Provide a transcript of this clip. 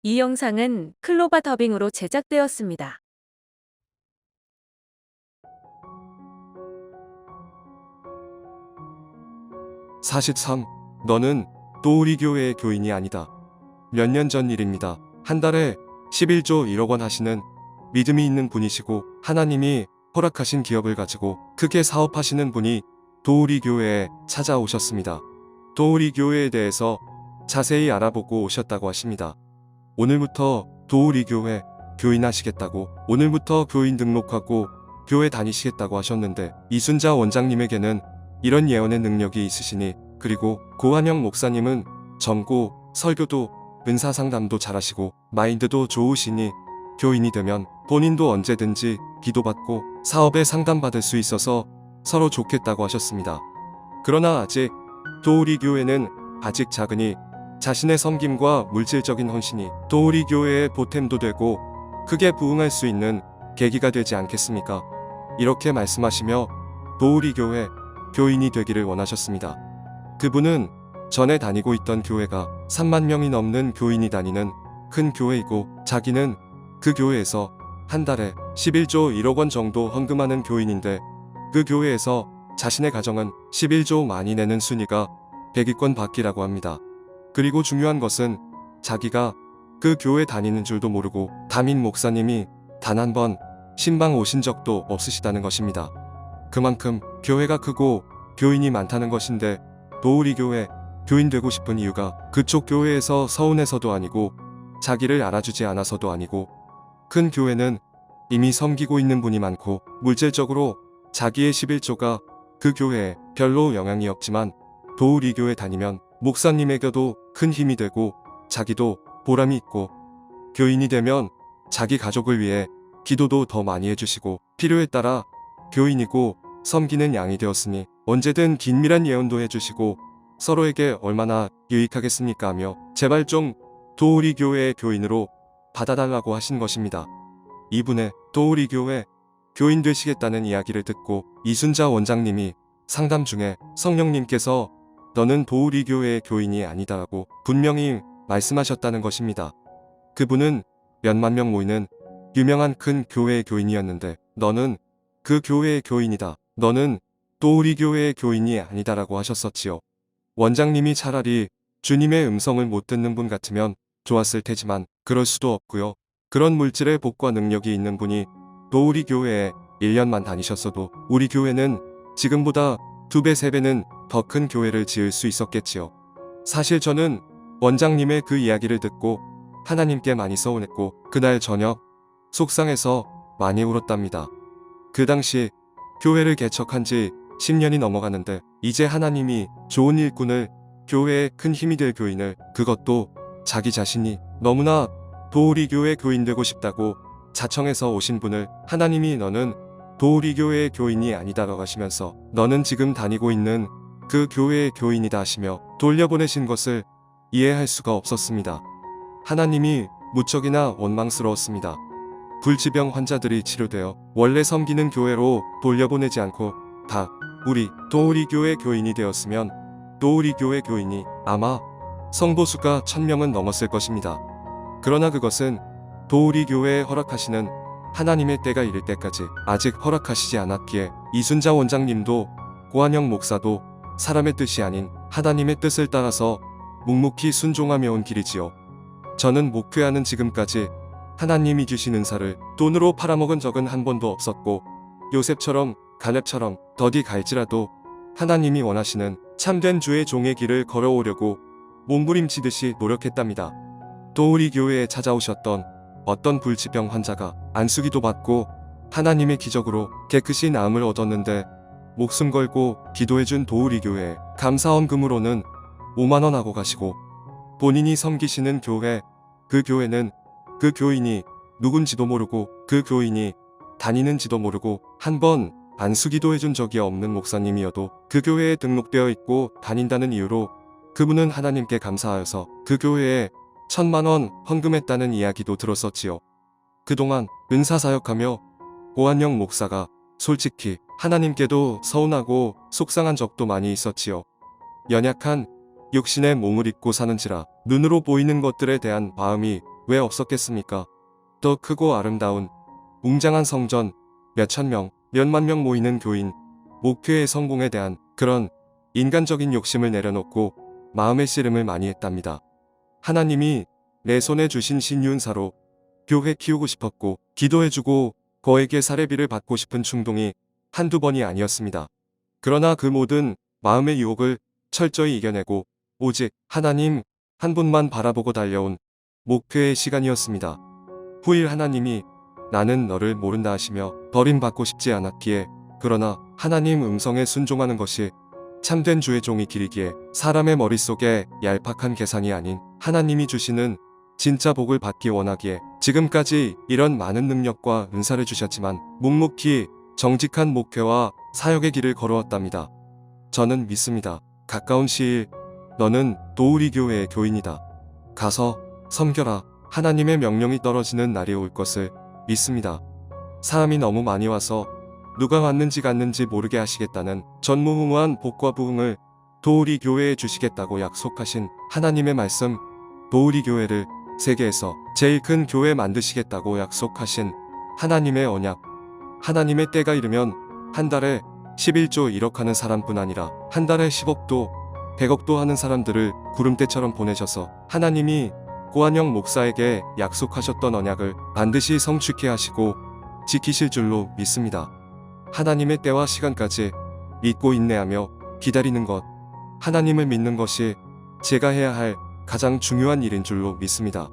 이 영상은 클로바 더빙으로 제작되었습니다. 사실상 너는 또 우리 교회의 교인이 아니다. 몇 년 전 일입니다. 한 달에 11조 1억 원 하시는 믿음이 있는 분이시고 하나님이 허락하신 기업을 가지고 크게 사업하시는 분이 도우리 교회에 찾아오셨습니다. 도우리 교회에 대해서 자세히 알아보고 오셨다고 하십니다. 오늘부터 도우리 교회 교인 하시겠다고, 오늘부터 교인 등록하고 교회 다니시겠다고 하셨는데, 이순자 원장님에게는 이런 예언의 능력이 있으시니, 그리고 고한영 목사님은 전고, 설교도, 은사 상담도 잘하시고 마인드도 좋으시니 교인이 되면 본인도 언제든지 기도받고 사업에 상담받을 수 있어서 서로 좋겠다고 하셨습니다. 그러나 아직 도우리 교회는 아직 작으니 자신의 섬김과 물질적인 헌신이 도우리 교회의 보탬도 되고 크게 부흥할 수 있는 계기가 되지 않겠습니까? 이렇게 말씀하시며 도우리 교회 교인이 되기를 원하셨습니다. 그분은 전에 다니고 있던 교회가 3만 명이 넘는 교인이 다니는 큰 교회이고, 자기는 그 교회에서 한 달에 11조 1억 원 정도 헌금하는 교인인데, 그 교회에서 자신의 가정은 11조 많이 내는 순위가 100위권 밖이라고 합니다. 그리고 중요한 것은 자기가 그 교회 다니는 줄도 모르고 담임 목사님이 단 한 번 신방 오신 적도 없으시다는 것입니다. 그만큼 교회가 크고 교인이 많다는 것인데, 도우리 교회 교인 되고 싶은 이유가 그쪽 교회에서 서운해서도 아니고 자기를 알아주지 않아서도 아니고, 큰 교회는 이미 섬기고 있는 분이 많고 물질적으로 자기의 11조가 그 교회에 별로 영향이 없지만 도우리 교회 다니면 목사님에게도 큰 힘이 되고 자기도 보람이 있고, 교인이 되면 자기 가족을 위해 기도도 더 많이 해주시고 필요에 따라 교인이고 섬기는 양이 되었으니 언제든 긴밀한 예언도 해주시고 서로에게 얼마나 유익하겠습니까 하며 제발 좀 도우리 교회의 교인으로 받아달라고 하신 것입니다. 이분의 도우리 교회 교인 되시겠다는 이야기를 듣고 이순자 원장님이 상담 중에 성령님께서 너는 도우리 교회의 교인이 아니다라고 분명히 말씀하셨다는 것입니다. 그분은 몇만 명 모이는 유명한 큰 교회의 교인이었는데, 너는 그 교회의 교인이다, 너는 도우리 교회의 교인이 아니다라고 하셨었지요. 원장님이 차라리 주님의 음성을 못 듣는 분 같으면 좋았을 테지만 그럴 수도 없고요. 그런 물질의 복과 능력이 있는 분이 도우리 교회에 1년만 다니셨어도 우리 교회는 지금보다 2배, 3배는 더 큰 교회를 지을 수 있었겠지요. 사실 저는 원장님의 그 이야기를 듣고 하나님께 많이 서운했고 그날 저녁 속상해서 많이 울었답니다. 그 당시 교회를 개척한 지 10년이 넘어가는데 이제 하나님이 좋은 일꾼을, 교회에 큰 힘이 될 교인을, 그것도 자기 자신이 너무나 도우리 교회 교인 되고 싶다고 자청해서 오신 분을 하나님이 너는 도우리 교회의 교인이 아니다라고 하시면서 너는 지금 다니고 있는 그 교회의 교인이다 하시며 돌려보내신 것을 이해할 수가 없었습니다. 하나님이 무척이나 원망스러웠습니다. 불치병 환자들이 치료되어 원래 섬기는 교회로 돌려보내지 않고 다 우리 도우리 교회 교인이 되었으면 도우리 교회 교인이 아마 성보수가 1000명은 넘었을 것입니다. 그러나 그것은 도우리 교회에 허락하시는 하나님의 때가 이를 때까지 아직 허락하시지 않았기에 이순자 원장님도 고한영 목사도 사람의 뜻이 아닌 하나님의 뜻을 따라서 묵묵히 순종하며 온 길이지요. 저는 목회하는 지금까지 하나님이 주신 은사를 돈으로 팔아먹은 적은 한 번도 없었고, 요셉처럼 갈렙처럼 더디 갈지라도 하나님이 원하시는 참된 주의 종의 길을 걸어오려고 몸부림치듯이 노력했답니다. 도우리 교회에 찾아오셨던 어떤 불치병 환자가 안수기도 받고 하나님의 기적으로 깨끗이 나음을 얻었는데, 목숨 걸고 기도해준 도우리 교회에 감사헌금으로는 5만 원 하고 가시고, 본인이 섬기시는 교회, 그 교회는 그 교인이 누군지도 모르고 그 교인이 다니는지도 모르고 한 번 안수기도 해준 적이 없는 목사님이어도 그 교회에 등록되어 있고 다닌다는 이유로 그분은 하나님께 감사하여서 그 교회에 1000만 원 헌금했다는 이야기도 들었었지요. 그동안 은사사역하며 고한영 목사가 솔직히 하나님께도 서운하고 속상한 적도 많이 있었지요. 연약한 육신의 몸을 입고 사는지라 눈으로 보이는 것들에 대한 마음이 왜 없었겠습니까? 더 크고 아름다운 웅장한 성전, 몇천 명, 몇만 명 모이는 교인, 목표의 성공에 대한 그런 인간적인 욕심을 내려놓고 마음의 씨름을 많이 했답니다. 하나님이 내 손에 주신 신윤사로 교회 키우고 싶었고 기도해주고 거에게 사례비를 받고 싶은 충동이 한두 번이 아니었습니다. 그러나 그 모든 마음의 유혹을 철저히 이겨내고 오직 하나님 한 분만 바라보고 달려온 목표의 시간이었습니다. 후일 하나님이 나는 너를 모른다 하시며 버림받고 싶지 않았기에 그러나 하나님 음성에 순종하는 것이 참된 주의 종이 길이기에 사람의 머릿속에 얄팍한 계산이 아닌 하나님이 주시는 진짜 복을 받기 원하기에 지금까지 이런 많은 능력과 은사를 주셨지만 묵묵히 정직한 목회와 사역의 길을 걸어왔답니다. 저는 믿습니다. 가까운 시일 너는 도우리 교회의 교인이다. 가서 섬겨라. 하나님의 명령이 떨어지는 날이 올 것을 믿습니다. 사람이 너무 많이 와서 누가 왔는지 갔는지 모르게 하시겠다는 전무후무한 복과 부흥을 도우리 교회에 주시겠다고 약속하신 하나님의 말씀, 도우리 교회를 세계에서 제일 큰 교회 만드시겠다고 약속하신 하나님의 언약, 하나님의 때가 이르면 한 달에 11조 1억 하는 사람뿐 아니라 한 달에 10억도 100억도 하는 사람들을 구름대처럼 보내셔서 하나님이 고한영 목사에게 약속하셨던 언약을 반드시 성취케 하시고 지키실 줄로 믿습니다. 하나님의 때와 시간까지 믿고 인내하며 기다리는 것, 하나님을 믿는 것이 제가 해야 할 가장 중요한 일인 줄로 믿습니다.